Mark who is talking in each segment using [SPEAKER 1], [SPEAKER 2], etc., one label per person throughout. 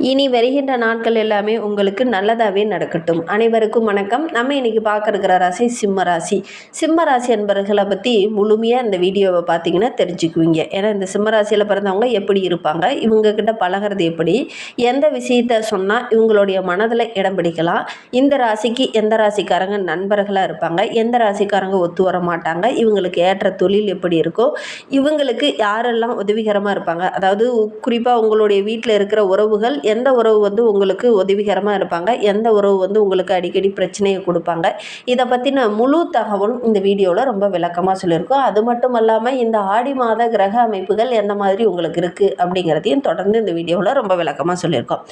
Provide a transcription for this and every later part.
[SPEAKER 1] இனி வருகின்ற நாட்கள் எல்லாமே உங்களுக்கு நல்லதாகவே நடக்கட்டும். அனைவருக்கும் வணக்கம். நம்ம இன்னைக்கு பார்க்க இருக்கிற ராசி சிம்ம ராசி. சிம்ம ராசி என்பவர்களை பற்றி முழுமையாக இந்த வீடியோவை பார்த்தீங்கன்னா தெரிஞ்சுக்குவீங்க. ஏன்னா இந்த சிம்ம ராசியில் பிறந்தவங்க எப்படி இருப்பாங்க, இவங்கக்கிட்ட பழகிறது எப்படி, எந்த விஷயத்த சொன்னால் இவங்களுடைய மனதில் இடம் பிடிக்கலாம், இந்த ராசிக்கு எந்த ராசிக்காரங்க நண்பர்களாக இருப்பாங்க, எந்த ராசிக்காரங்க ஒத்து வர மாட்டாங்க, இவங்களுக்கு ஏற்ற தொழில் எப்படி இருக்கோ, இவங்களுக்கு யாரெல்லாம் உதவிகரமாக இருப்பாங்க, அதாவது குறிப்பாக உங்களுடைய வீட்டில் இருக்கிற உறவுகள் எந்த உறவு உங்களுக்கு உதவிகரமாக இருப்பாங்க, எந்த உறவு உங்களுக்கு அடிக்கடி பிரச்சனையை கொடுப்பாங்க, இதை பற்றின முழு தகவலும் இந்த வீடியோவில் ரொம்ப விளக்கமாக சொல்லியிருக்கோம். அது மட்டும் இல்லாமல் இந்த ஆடி மாத கிரக அமைப்புகள் எந்த மாதிரி உங்களுக்கு இருக்குது அப்படிங்கிறதையும் தொடர்ந்து இந்த வீடியோவில் ரொம்ப விளக்கமாக சொல்லியிருக்கோம்.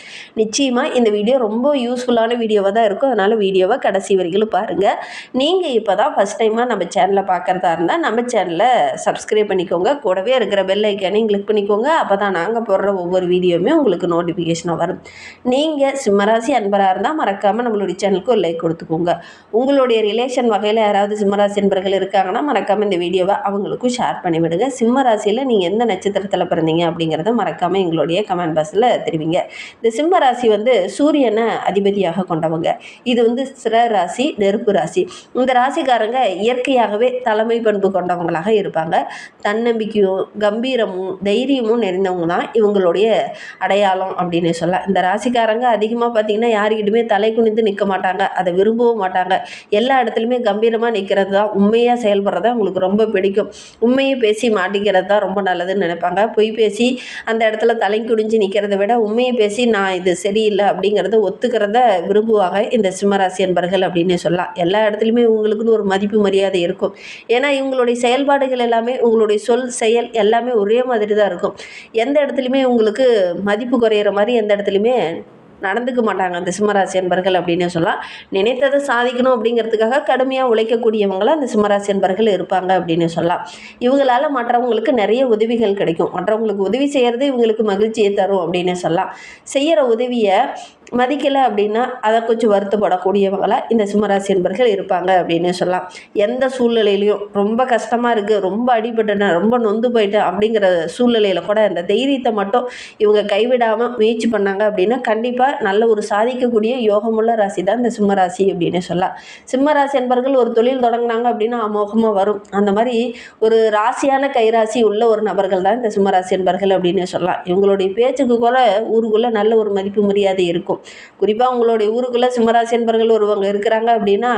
[SPEAKER 1] நிச்சயமாக இந்த வீடியோ ரொம்ப யூஸ்ஃபுல்லான வீடியோவாக தான் இருக்கும். அதனால் வீடியோவை கடைசி வரைக்கும் பாருங்கள். நீங்கள் இப்போ தான் ஃபஸ்ட் டைமாக நம்ம சேனலை பார்க்குறதா இருந்தால் நம்ம சேனலை சப்ஸ்கிரைப் பண்ணிக்கோங்க. கூடவே இருக்கிற பெல் ஐக்கானையும் கிளிக் பண்ணிக்கோங்க. அப்போ தான் நாங்கள் போடுற ஒவ்வொரு வீடியோவுமே உங்களுக்கு நோட்டிஃபிகேஷன் வரும். நீங்கள் சிம்மராசி அன்பராக இருந்தால் மறக்காமல் நம்மளுடைய சேனலுக்கு ஒரு லைக் கொடுத்துக்கோங்க. உங்களுடைய ரிலேஷன் வகையில் யாராவது சிம்மராசி அன்பர்கள் இருக்காங்கன்னா மறக்காமல் இந்த வீடியோவை அவங்களுக்கும் ஷேர் பண்ணிவிடுங்க. சிம்மராசியில் நீங்கள் எந்த நட்சத்திரத்தில் பிறந்தீங்க அப்படிங்கிறத மறக்காமல் எங்களுடைய கமெண்ட் பாக்ஸில் தெரிவிங்க. இந்த சிம்மராசி சூரியனை அதிபதியாக கொண்டவங்க. இது சிர ராசி, நெருப்பு ராசி. இந்த ராசிக்காரங்க இயற்கையாகவே தலைமை பண்பு கொண்டவங்களாக இருப்பாங்க. தன்னம்பிக்கையும் கம்பீரமும் தைரியமும் நிறைந்தவங்க தான் இவங்களுடைய அடையாளம் அப்படின்னு சொல்லலாம். இந்த ராசிக்காரங்க அதிகமாக பார்த்தீங்கன்னா யாருக்கிட்டுமே தலை குனிந்து நிற்க மாட்டாங்க, அதை விரும்பவும் மாட்டாங்க. எல்லா இடத்துலையுமே கம்பீரமாக நிற்கிறது தான், உண்மையாக செயல்படுறதா உங்களுக்கு ரொம்ப பிடிக்கும். உண்மையை பேசி மாட்டிக்கிறது தான் ரொம்ப நல்லதுன்னு நினைப்பாங்க. பொய் பேசி அந்த இடத்துல தலை குனிஞ்சு நிற்கிறத விட உண்மையை பேசி நான் இது சரியில்லை அப்படிங்கிறத ஒத்துக்கிறத விரும்புவாங்க இந்த சிம்மராசி என்பர்கள் அப்படின்னு சொல்லலாம். எல்லா இடத்துலையுமே இவங்களுக்குன்னு ஒரு மதிப்பு மரியாதை இருக்கும். ஏன்னா இவங்களுடைய செயல்பாடுகள் எல்லாமே, உங்களுடைய சொல் செயல் எல்லாமே ஒரே மாதிரி தான் இருக்கும். எந்த இடத்துலையுமே உங்களுக்கு மதிப்பு குறையிற மாதிரி எந்த இடத்துலையுமே நடந்துக்க மாட்டாங்க அந்த சிம்மராசி என்பர்கள் அப்படின்னு சொல்லலாம். நினைத்ததை சாதிக்கணும் அப்படிங்கிறதுக்காக கடுமையாக உழைக்கக்கூடியவங்களாம் அந்த சிம்மராசி என்பர்கள் இருப்பாங்க அப்படின்னு சொல்லலாம். இவங்களால் மற்றவங்களுக்கு நிறைய உதவிகள் கிடைக்கும். மற்றவங்களுக்கு உதவி செய்கிறது இவங்களுக்கு மகிழ்ச்சியை தரும் அப்படின்னு சொல்லலாம். செய்கிற உதவியை மதிக்கலை அப்படின்னா அதை கொஞ்சம் வருத்தப்படக்கூடியவங்களாக இந்த சிம்மராசி என்பர்கள் இருப்பாங்க அப்படின்னு சொல்லலாம். எந்த சூழ்நிலையிலையும் ரொம்ப கஷ்டமாக இருக்குது, ரொம்ப அடிபட்டேன், ரொம்ப நொந்து போயிட்டேன் அப்படிங்கிற சூழ்நிலையில் கூட இந்த தைரியத்தை மட்டும் இவங்க கைவிடாமல் முயற்சி பண்ணாங்க அப்படின்னா கண்டிப்பாக நல்ல ஒரு சாதிக்கக்கூடிய யோகமுள்ள ராசி தான் இந்த சிம்மராசி அப்படின்னு சொல்லலாம். சிம்மராசி என்பர்கள் ஒரு தொழில் தொடங்கினாங்க அப்படின்னா அமோகமாக வரும். அந்த மாதிரி ஒரு ராசியான கைராசி உள்ள ஒரு நபர்கள் தான் இந்த சிம்மராசி என்பர்கள் அப்படின்னு சொல்லலாம். இவங்களுடைய பேச்சுக்கு கூட ஊருக்குள்ளே நல்ல ஒரு மதிப்பு மரியாதை இருக்கும். குறிப்பாக உங்களுடைய ஊருக்குள்ளே சிம்மராசி என்பர்கள் ஒருவங்க இருக்கிறாங்க அப்படின்னா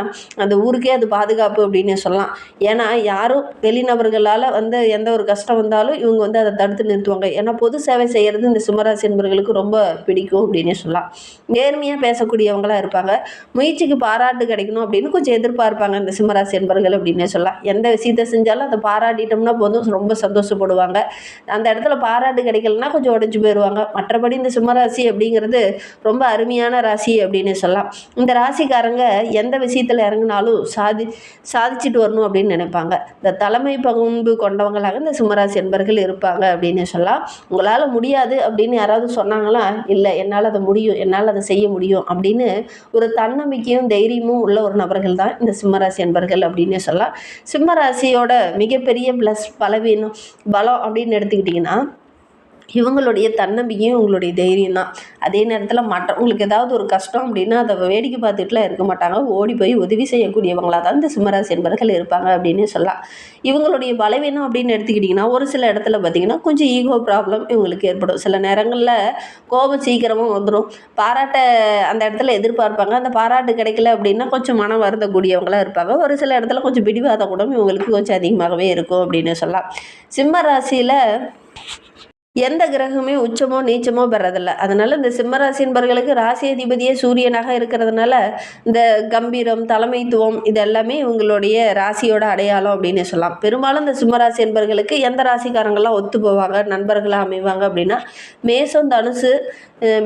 [SPEAKER 1] அந்த ஊருக்கே அது பாதுகாப்பு அப்படின்னு சொல்லலாம். ஏன்னா யாரும் வெளிநபர்களால் எந்த ஒரு கஷ்டம் வந்தாலும் இவங்க அதை தடுத்து நிறுத்துவாங்க. ஏன்னா பொது சேவை செய்கிறது இந்த சிம்மராசி என்பர்களுக்கு ரொம்ப பிடிக்கும் அப்படின்னு சொல்லலாம். நேர்மையாக பேசக்கூடியவங்களாக இருப்பாங்க. முயற்சிக்கு பாராட்டு கிடைக்கணும் அப்படின்னு கொஞ்சம் எதிர்பார்ப்பாங்க இந்த சிம்மராசி என்பர்கள் அப்படின்னு சொல்லலாம். எந்த விஷயத்தை செஞ்சாலும் அதை பாராட்டிட்டோம்னா போதும் ரொம்ப சந்தோஷப்படுவாங்க. அந்த இடத்துல பாராட்டு கிடைக்கலன்னா கொஞ்சம் உடஞ்சி போயிடுவாங்க. மற்றபடி இந்த சிம்மராசி அப்படிங்கிறது ரொம்ப அருமையான ராசி அப்படின்னு சொல்லலாம். இந்த ராசிக்காரங்க எந்த விஷயத்தில் இறங்கினாலும் சாதிச்சுட்டு வரணும் அப்படின்னு நினைப்பாங்க. இந்த தலைமை பண்பு கொண்டவங்களாக இந்த சிம்மராசி என்பர்கள் இருப்பாங்க அப்படின்னு சொல்லலாம். உங்களால் முடியாது அப்படின்னு யாராவது சொன்னாங்களா, இல்லை என்னால் அதை முடியும், என்னால் அதை செய்ய முடியும் அப்படின்னு ஒரு தன்னம்பிக்கையும் தைரியமும் உள்ள ஒரு நபர்கள் தான் இந்த சிம்மராசி என்பர்கள் அப்படின்னு சொல்லலாம். சிம்மராசியோட மிகப்பெரிய ப்ளஸ் பலவீனம் பலம் அப்படின்னு எடுத்துக்கிட்டிங்கன்னா இவங்களுடைய தன்னம்பிக்கையும் உங்களுடைய தைரியம் தான். அதே நேரத்தில் மற்றவங்களுக்கு ஏதாவது ஒரு கஷ்டம் அப்படின்னா அதை வேடிக்கை பார்த்துட்டுலாம் இருக்க மாட்டாங்க. ஓடி போய் உதவி செய்யக்கூடியவங்களாக தான் இந்த சிம்மராசி என்பர்கள் இருப்பாங்க அப்படின்னு சொல்லலாம். இவங்களுடைய பலவீனம் அப்படின்னு எடுத்துக்கிட்டிங்கன்னா ஒரு சில இடத்துல பார்த்திங்கன்னா கொஞ்சம் ஈகோ ப்ராப்ளம் இவங்களுக்கு ஏற்படும். சில நேரங்களில் கோபம் சீக்கிரமாக வந்துடும். பாராட்ட அந்த இடத்துல எதிர்பார்ப்பாங்க. அந்த பாராட்டு கிடைக்கல அப்படின்னா கொஞ்சம் மனம் வருந்தக்கூடியவங்களாக இருப்பாங்க. ஒரு சில இடத்துல கொஞ்சம் பிடிவாத கூட இவங்களுக்கு கொஞ்சம் அதிகமாகவே இருக்கும் அப்படின்னு சொல்லலாம். சிம்ம ராசியில் எந்த கிரகமே உச்சமோ நீச்சமோ பெறதில்லை. அதனால் இந்த சிம்மராசி என்பவர்களுக்கு ராசி அதிபதியே சூரியனாக இருக்கிறதுனால இந்த கம்பீரம் தலைமைத்துவம் இது எல்லாமே இவங்களுடைய ராசியோட அடையாளம் அப்படின்னு சொல்லலாம். பெரும்பாலும் இந்த சிம்மராசி என்பவர்களுக்கு எந்த ராசிக்காரங்களாம் ஒத்து போவாங்க, நண்பர்களாக அமைவாங்க அப்படின்னா மேசம், தனுசு,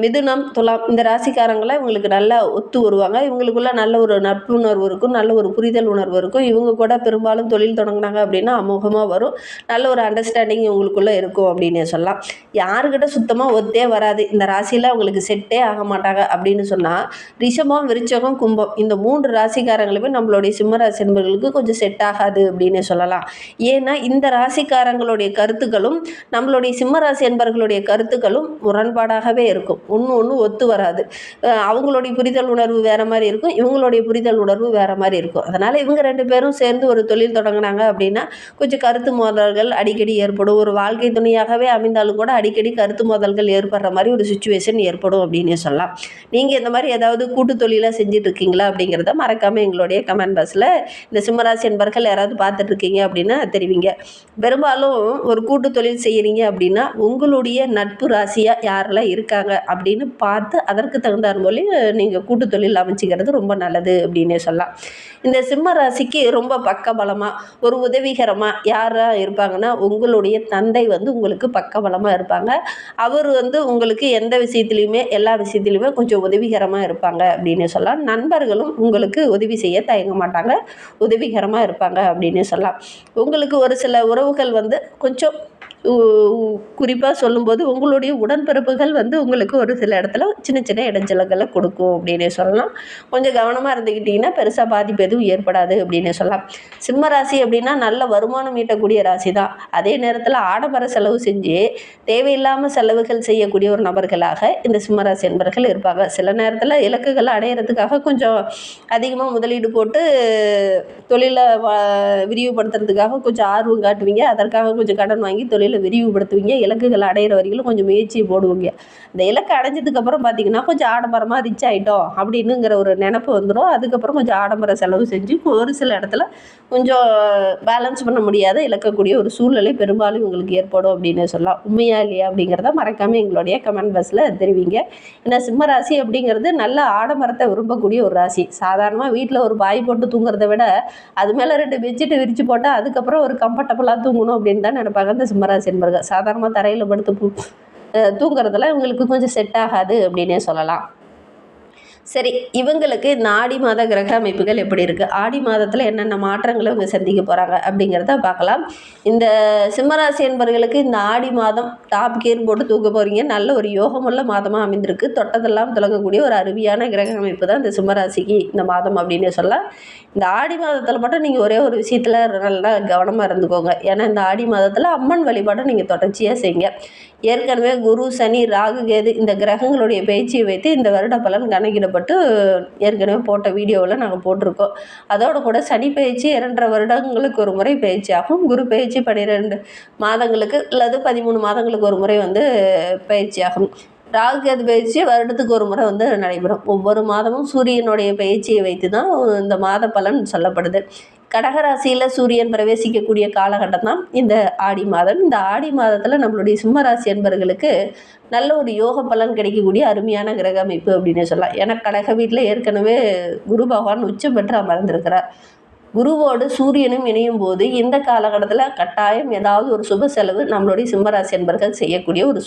[SPEAKER 1] மிதுனம், துலாம் இந்த ராசிக்காரங்களாம் இவங்களுக்கு நல்லா ஒத்து வருவாங்க. இவங்களுக்குள்ள நல்ல ஒரு நட்புணர்வு இருக்கும், நல்ல ஒரு புரிதல் உணர்வு இருக்கும். இவங்க கூட பெரும்பாலும் தொழில் தொடங்கினாங்க அப்படின்னா அமோகமாக வரும். நல்ல ஒரு அண்டர்ஸ்டாண்டிங் இவங்களுக்குள்ளே இருக்கும் அப்படின்னு சொல்லலாம். சொல்லலாம். யாருக்கிட்ட சுத்தமாக ஒத்தே வராது, இந்த ராசியில் அவங்களுக்கு செட்டே ஆக மாட்டாங்க அப்படின்னு சொன்னால் ரிஷபம், விருச்சகம், கும்பம் இந்த 3 ராசிக்காரங்களுமே நம்மளுடைய சிம்ம ராசி என்பவர்களுக்கு கொஞ்சம் செட் ஆகாது அப்படின்னு சொல்லலாம். ஏன்னா இந்த ராசிக்காரங்களுடைய கருத்துக்களும் நம்மளுடைய சிம்ம ராசி என்பவர்களுடைய கருத்துக்களும் முரண்பாடாகவே இருக்கும். ஒன்று ஒத்து வராது. அவங்களுடைய புரிதல் உணர்வு வேறு மாதிரி இருக்கும், இவங்களுடைய புரிதல் உணர்வு வேறு மாதிரி இருக்கும். அதனால் இவங்க 2 பேரும் சேர்ந்து ஒரு தொழில் தொடங்கினாங்க அப்படின்னா கொஞ்சம் கருத்து மோதல்கள் அடிக்கடி ஏற்படும். ஒரு வாழ்க்கை துணையாகவே அமைந்தாலும் கூட அடிக்கடி கருத்து மோதல்கள் ஏற்படுற மாதிரி ஒரு சுச்சுவேஷன் ஏற்படும் அப்படின்னு சொல்லலாம். நீங்கள் இந்த மாதிரி ஏதாவது கூட்டு தொழிலாக செஞ்சுட்டு இருக்கீங்களா அப்படிங்கிறத மறக்காமல் எங்களுடைய கமெண்ட் பாக்ஸில் இந்த சிம்மராசி என்பர்கள் யாராவது பார்த்துட்ருக்கீங்க அப்படின்னா தெரிவிங்க. பெரும்பாலும் ஒரு கூட்டு தொழில் செய்கிறீங்க அப்படின்னா உங்களுடைய நட்பு ராசியாக யாரெல்லாம் இருக்காங்க அப்படின்னு பார்த்து அதற்கு தகுந்தாற் போல நீங்கள் கூட்டு தொழில் அமைச்சிக்கிறது ரொம்ப நல்லது அப்படின்னே சொல்லலாம். இந்த சிம்ம ராசிக்கு ரொம்ப பக்கபலமாக ஒரு உதவிகரமாக யாராக இருப்பாங்கன்னா உங்களுடைய தந்தை உங்களுக்கு பக்கபலமாக இருப்பாங்க. அவர் உங்களுக்கு எந்த விஷயத்துலையுமே எல்லா விஷயத்துலையுமே கொஞ்சம் உதவிகரமாக இருப்பாங்க அப்படின்னு சொல்லலாம். நண்பர்களும் உங்களுக்கு உதவி செய்ய தயங்க மாட்டாங்க, உதவிகரமாக இருப்பாங்க அப்படின்னு சொல்லலாம். உங்களுக்கு ஒரு சில உறவுகள் கொஞ்சம் குறிப்பாக சொல்லும்போது உங்களுடைய உடன்பிறப்புகள் உங்களுக்கு ஒரு சில இடத்துல சின்ன சின்ன இடைஞ்சல்களை கொடுக்கும் அப்படின்னே சொல்லலாம். கொஞ்சம் கவனமாக இருந்துக்கிட்டிங்கன்னா பெருசாக பாதிப்பு எதுவும் ஏற்படாது அப்படின்னே சொல்லலாம். சிம்ம ராசி அப்படின்னா நல்ல வருமானம் ஈட்டக்கூடிய ராசி தான். அதே நேரத்தில் ஆடம்பர செலவு செஞ்சு தேவையில்லாமல் செலவுகள் செய்யக்கூடிய ஒரு நபர்களாக இந்த சிம்மராசி என்பவர்கள் இருப்பாங்க. சில நேரத்தில் இலக்குகளை அடையிறதுக்காக கொஞ்சம் அதிகமாக முதலீடு போட்டு தொழிலை விரிவுபடுத்துறதுக்காக கொஞ்சம் ஆர்வம் காட்டுவீங்க. அதற்காக கொஞ்சம் கடன் வாங்கி தொழிலை விரிவுபடுத்துவீங்க. இலக்குகள் அடையிற வரைக்கும் கொஞ்சம் முயற்சியை போடுவீங்க. இந்த இலக்கு அடைஞ்சதுக்கப்புறம் பார்த்தீங்கன்னா கொஞ்சம் ஆடம்பரமாக ரிச் ஆகிட்டோம் அப்படின்னுங்கிற ஒரு நினப்பு வந்துடும். அதுக்கப்புறம் கொஞ்சம் ஆடம்பர செலவு செஞ்சு ஒரு சில இடத்துல கொஞ்சம் பேலன்ஸ் பண்ண முடியாத இழக்கக்கூடிய ஒரு சூழ்நிலை பெரும்பாலும் உங்களுக்கு ஏற்படும் அப்படின்னு சொல்லலாம். உண்மையா இல்லையா அப்படிங்கிறத மறக்காமல் எங்களுடைய கமெண்ட் பாக்ஸில் தெரிவிங்க. ஏன்னா சிம்ம ராசி அப்படிங்கிறது நல்ல ஆடம்பரத்தை விரும்பக்கூடிய ஒரு ராசி. சாதாரணமாக வீட்டில் ஒரு பாய் போட்டு தூங்குறதை விட அது மேலே 2 பெட்ஷீட்டை விரித்து போட்டால் அதுக்கப்புறம் ஒரு கம்ஃபர்டபுளாக தூங்கணும் அப்படின்னு தான் நினைப்பாங்க இந்த சிம்மராசி என்பவர்கள். சாதாரணமாக தரையில் படுத்து தூங்குறதுல இவங்களுக்கு கொஞ்சம் செட் ஆகாது அப்படின்னே சொல்லலாம். சரி, இவங்களுக்கு இந்த ஆடி மாத கிரக அமைப்புகள் எப்படி இருக்குது, ஆடி மாதத்தில் என்னென்ன மாற்றங்களை இவங்க சந்திக்க போகிறாங்க அப்படிங்கிறத பார்க்கலாம். இந்த சிம்மராசி என்பவர்களுக்கு இந்த ஆடி மாதம் டாப் கியர் போட்டு தூக்க போகிறீங்க. நல்ல ஒரு யோகமுள்ள மாதமாக அமைந்திருக்கு. தொட்டதெல்லாம் தொடங்கக்கூடிய ஒரு அருமையான கிரக அமைப்பு தான் இந்த சிம்மராசிக்கு இந்த மாதம் அப்படின்னே சொல்லலாம். இந்த ஆடி மாதத்தில் மட்டும் நீங்கள் ஒரே ஒரு விஷயத்தில் நல்லா கவனமாக இருந்துக்கோங்க. ஏன்னா இந்த ஆடி மாதத்தில் அம்மன் வழிபாட்டை நீங்கள் தொடர்ச்சியாக செய்யுங்க. ஏற்கனவே குரு, சனி, ராகு, கேது இந்த கிரகங்களுடைய பயிற்சியை வைத்து இந்த வருட பலன் கணக்கிடப்பட்டு ஏற்கனவே போட்ட வீடியோவில் நாங்கள் போட்டிருக்கோம். அதோடு கூட சனி பயிற்சி 2.5 வருடங்களுக்கு ஒரு முறை பயிற்சி ஆகும். குரு பயிற்சி 12 மாதங்களுக்கு அல்லது 13 மாதங்களுக்கு ஒரு முறை பயிற்சி ஆகும். ராகு கேது பயிற்சி வருடத்துக்கு ஒரு முறை நடைபெறும். ஒவ்வொரு மாதமும் சூரியனுடைய பயிற்சியை வைத்து தான் இந்த மாத பலன் சொல்லப்படுது. கடகராசியில் சூரியன் பிரவேசிக்கக்கூடிய காலகட்டம் தான் இந்த ஆடி மாதம். இந்த ஆடி மாதத்தில் நம்மளுடைய சிம்மராசி என்பவர்களுக்கு நல்ல ஒரு யோக பலன் கிடைக்கக்கூடிய அருமையான கிரக அமைப்பு அப்படின்னு சொல்லலாம். ஏன்னா கடக வீட்டில் ஏற்கனவே குரு பகவான் உச்சம் பெற்று அமர்ந்திருக்கிறார். குருவோடு சூரியனும் இணையும் போது இந்த காலகட்டத்தில் கட்டாயம் ஏதாவது ஒரு சுப செலவு நம்மளுடைய சிம்மராசி என்பர்கள் செய்யக்கூடிய ஒரு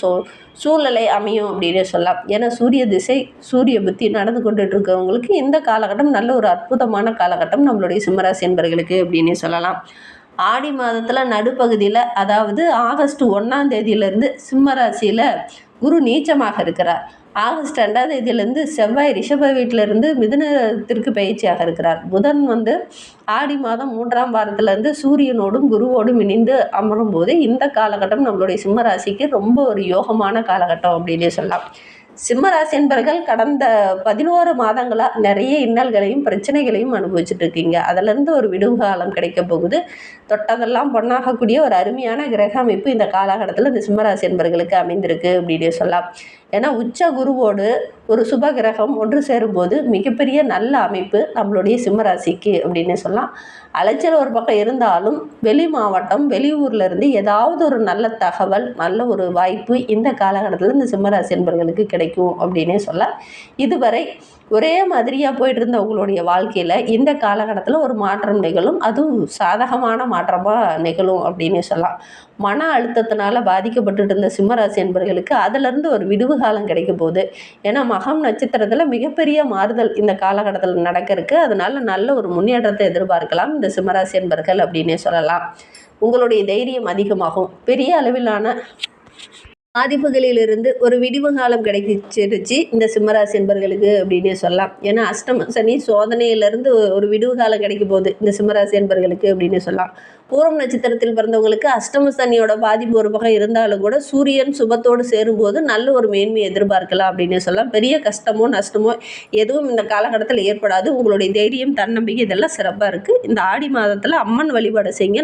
[SPEAKER 1] சூழ்நிலை அமையும் அப்படின்னே சொல்லலாம். ஏன்னா சூரிய திசை சூரிய புத்தி நடந்து கொண்டுட்டு இருக்கவங்களுக்கு இந்த காலகட்டம் நல்ல ஒரு அற்புதமான காலகட்டம் நம்மளுடைய சிம்மராசி என்பர்களுக்கு அப்படின்னே சொல்லலாம். ஆடி மாதத்தில் நடுப்பகுதியில் அதாவது ஆகஸ்ட் 1ஆம் தேதியிலேருந்து சிம்மராசியில் குரு நீச்சமாக இருக்கிறார். ஆகஸ்ட் 2ஆம் தேதியிலேருந்து செவ்வாய் ரிஷப வீட்டிலேருந்து மிதுனத்திற்கு பயிற்சியாக இருக்கிறார். புதன் ஆடி மாதம் 3ஆம் வாரத்திலேருந்து சூரியனோடும் குருவோடும் இணைந்து அமரும் போது இந்த காலகட்டம் நம்மளுடைய சிம்மராசிக்கு ரொம்ப ஒரு யோகமான காலகட்டம் அப்படின்னே சொல்லலாம். சிம்மராசி என்பவர்கள் கடந்த 11 மாதங்களாக நிறைய இன்னல்களையும் பிரச்சனைகளையும் அனுபவிச்சுட்டு இருக்கீங்க. அதிலிருந்து ஒரு விடுவு காலம் கிடைக்க போகுது. தொட்டதெல்லாம் பொண்ணாகக்கூடிய ஒரு அருமையான கிரக அமைப்பு இந்த காலகட்டத்தில் இந்த சிம்மராசி என்பவர்களுக்கு அமைந்திருக்கு அப்படின்னே சொல்லலாம். ஏன்னா உச்ச குருவோடு ஒரு சுப கிரகம் ஒன்று சேரும்போது மிகப்பெரிய நல்ல அமைப்பு நம்மளுடைய சிம்மராசிக்கு அப்படின்னு சொல்லலாம். அலைச்சல் ஒரு பக்கம் இருந்தாலும் வெளி மாவட்டம் வெளியூரில் இருந்து ஏதாவது ஒரு நல்ல தகவல் நல்ல ஒரு வாய்ப்பு இந்த காலகட்டத்தில் இந்த சிம்மராசி என்பவர்களுக்கு கிடைக்கும் அப்படின்னே சொல்லலாம். இதுவரை ஒரே மாதிரியாக போயிட்டு இருந்த உங்களுடைய வாழ்க்கையில் இந்த காலகட்டத்தில் ஒரு மாற்றம் நிகழும். அதுவும் சாதகமான மாற்றமாக நிகழும் அப்படின்னு சொல்லலாம். மன அழுத்தத்தினால் பாதிக்கப்பட்டு இருந்த சிம்மராசி என்பவர்களுக்கு அதிலிருந்து ஒரு விடுவு காலம் கிடைக்க போகுது. ஏன்னா மகம் நட்சத்திரத்தில் மிகப்பெரிய மாறுதல் இந்த காலகட்டத்தில் நடக்க இருக்குது. அதனால நல்ல ஒரு முன்னேற்றத்தை எதிர்பார்க்கலாம் இந்த சிம்மராசி என்பவர்கள் அப்படின்னே சொல்லலாம். உங்களுடைய தைரியம் அதிகமாகும். பெரிய அளவிலான பாதிப்புகளிலிருந்து ஒரு விடிவு காலம் கிடைச்சிருச்சு இந்த சிம்மராசி என்பர்களுக்கு அப்படின்னே சொல்லலாம். ஏன்னா அஷ்டம சனி சோதனையிலிருந்து ஒரு விடிவு காலம் கிடைக்க போகுது இந்த சிம்மராசி என்பர்களுக்கு அப்படின்னு சொல்லலாம். பூரம் நட்சத்திரத்தில் பிறந்தவங்களுக்கு அஷ்டம சனியோட பாதிப்பு ஒரு பக்கம் இருந்தாலும் கூட சூரியன் சுபத்தோடு சேரும்போது நல்ல ஒரு மேன்மையை எதிர்பார்க்கலாம் அப்படின்னு சொல்லலாம். பெரிய கஷ்டமோ நஷ்டமோ எதுவும் இந்த காலகட்டத்தில் ஏற்படாது. உங்களுடைய தைரியம், தன்னம்பிக்கை இதெல்லாம் சிறப்பாக இருக்குது. இந்த ஆடி மாதத்தில் அம்மன் வழிபாடு செய்யுங்க.